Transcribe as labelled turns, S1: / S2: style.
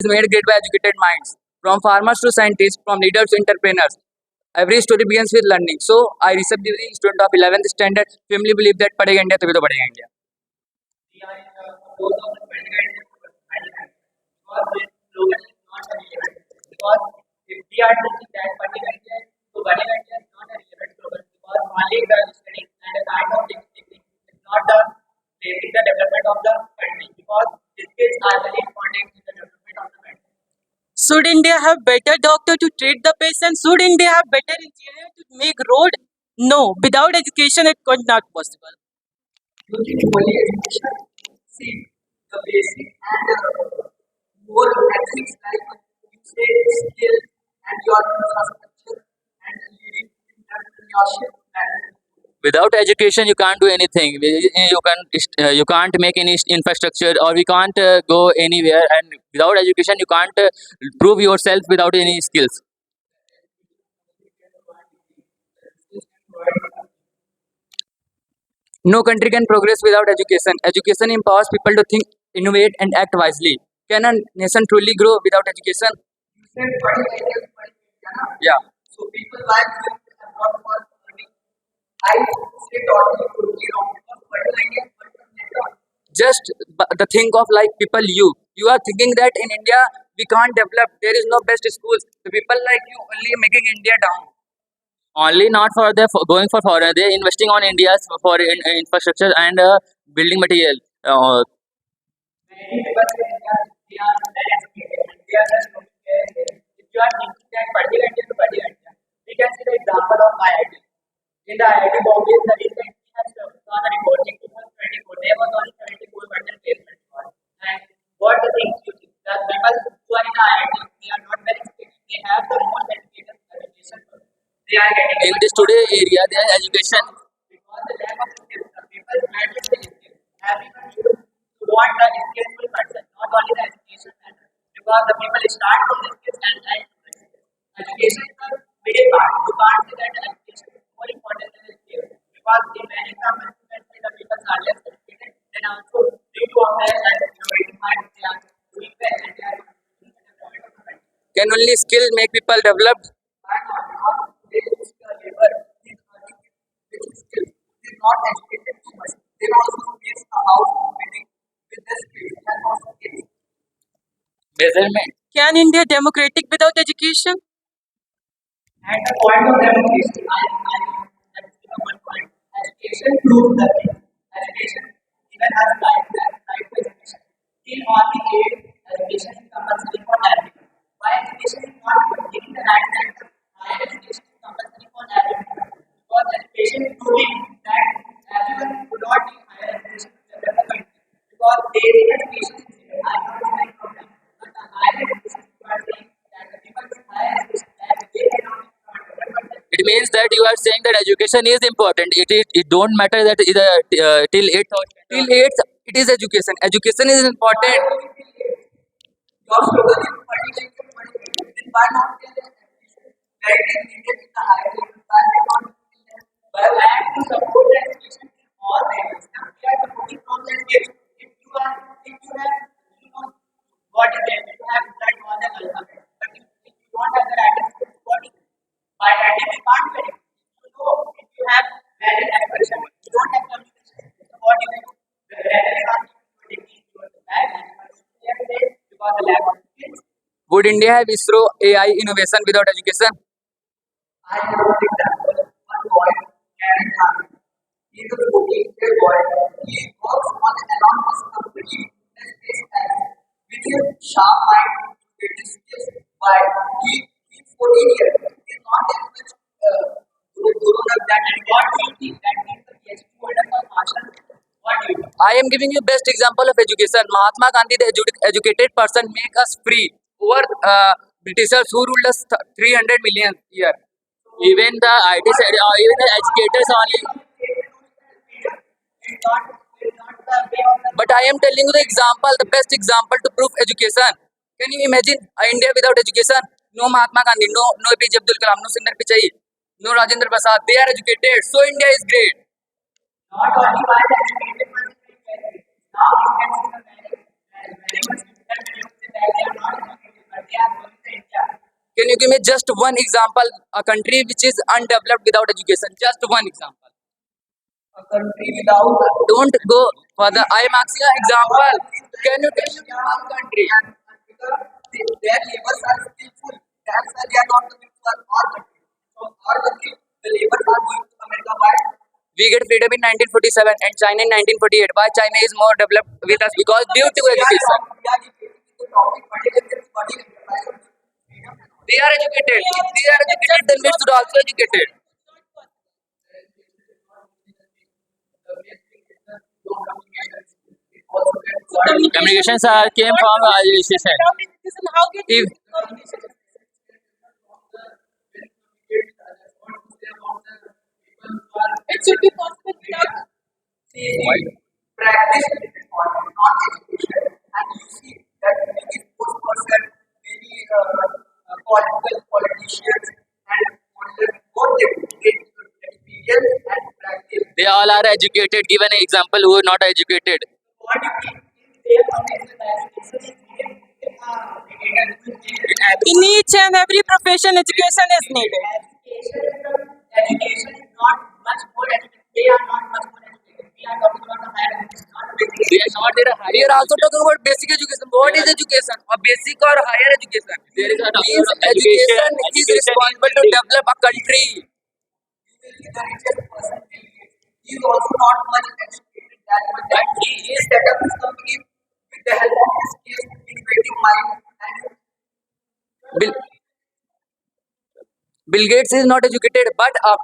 S1: is made great by educated minds. From farmers to scientists, from leaders to entrepreneurs. Every story begins with learning. So, I recently during student of 11th standard firmly believe that पढ़ेगा India तभी तो बढ़ेगा India.
S2: Should India have better doctor to treat the patient? Should India have better engineer to make road? No, without education it could not possible.
S3: Only education. See, the basic and more things like you say skill and your infrastructure and leading entrepreneurship and
S1: Without education, you can't do anything. You can't make any infrastructure, or we can't go anywhere. And without education, you can't prove yourself without any skills. No country can progress without education. Education empowers people to think, innovate, and act wisely. Can a nation truly grow without education?
S3: you said body language, body
S1: Yeah.
S3: so people like you have not for learning. I say totally wrong because body language,
S1: Just the think of like people you are thinking that in India we can't develop. There is no best schools. The people like you only making India down. Only not for the going for foreign. They're investing on India's for infrastructure and building material.
S3: many people say that they are well educated and they are just if you are thinking that body language to body language, we can see the example of IIT. In the IIT Bombay, the recent has done a reporting 2024. There was only 74% placement for. And what the things you think that people who are in the IIT, they are not very educated. They have the most education. They are getting
S1: In this today area, their education.
S3: because the lack of skills, the people graduate the skills. Everyone should want the skillful person, not only the education matter. Because the people start from the skills and like education is the middle part. You can't say that the education is more important than the skills. Because in many companies, the people are less educated, then also due to their innovative mind, they are doing well and they are doing the
S1: Can only skill make people develop?
S3: they use the labor in which skills. They are not educated too much. They also use a house building with the skills and also skills.
S1: Measurement.
S2: Can India democratic without education?
S3: At the point of democracy, that's the one point. Education proves nothing. Education even has right and right to education. Still on the aid, education is compulsory for everyone. Why education is not giving the right that higher education is compulsory for everyone? Because education is proving that everyone would not need higher education to develop the country. Because basic education is given, I'm not denying from that. But the higher education, you are saying that the people with higher education, that they cannot
S1: It means that you are saying that education is important. It don't matter that either till 8th or till 8th it is education. Education is important.
S3: your slogan is particularly political. Then why not tell them that it is needed in the higher level? Why not tell them? But I have to support the education in all levels. Now we are supporting from the scale. If you have, you know, what is it? You have learned all the alphabet. But if you don't have the writing skills, what is it? By writing, you can't get it. You know, if you have valid expression, you don't have communication. So what do you do? The valid is not you are the bad and you are the because the lack of skills.
S1: Would India have ISRO AI innovation without education?
S3: I know an example. One boy, Karen Khan. He is a 14-year boy. He works on an anonymous company in space science. With his sharp mind, with his skills, why he's 14 years. He's not that much grown up that. And what do you think that means the PhD holder for Marshall? What do you think?
S1: I am giving you best example of education. Mahatma Gandhi, the educated person, make us free over Britishers who ruled us 300 million year. Even the IT side, even the educators only.
S3: It's not the way of the
S1: But I am telling you the example, the best example to prove education. Can you imagine India without education? No Mahatma Gandhi, no APJ Abdul Kalam, no Sundar Pichai, no Rajendra Prasad. They are educated, so India is great.
S3: not only by the educated person, now you can see the very much difficult to use the that they are not educated, but they are going to India.
S1: Can you give me just one example, a country which is undeveloped without education? Just one example.
S3: A country without
S1: Don't go for the. I am asking an example. Can you tell me one country?
S3: because their labors are skillful. That's why they are not coming to our country. So our country, the labors are going to America. Why?
S1: We get freedom in 1947 and China in 1948. Why China is more developed with us? Because due to education.
S3: We are debating the topic, but it is body enterprise.
S1: They are educated. If they are educated, then we should also educated.
S4: Communications came from education.
S2: How can you
S1: If-
S2: communication? It should be possible without
S3: Practice is important, not education. And you see that many sports person, many politicians, and both they experience and practice.
S4: They all are educated. Give an example who are not educated.
S3: What if they are education is needed
S2: in each and every profession, education is needed.
S3: education is not much more educated. They are not much more educated. We are talking about the higher education, not basic.
S4: They are not there.
S1: We are also talking about basic education. What is education? Or basic or higher education?
S4: There is a
S1: Means
S4: education.
S1: education is
S4: Education is
S1: responsible to
S4: basic.
S1: develop a country.
S3: The richest person he is also not much educated that much that he is set up his company with the help of his skills, innovative mind and
S1: Bill, Bill Gates is not educated, but after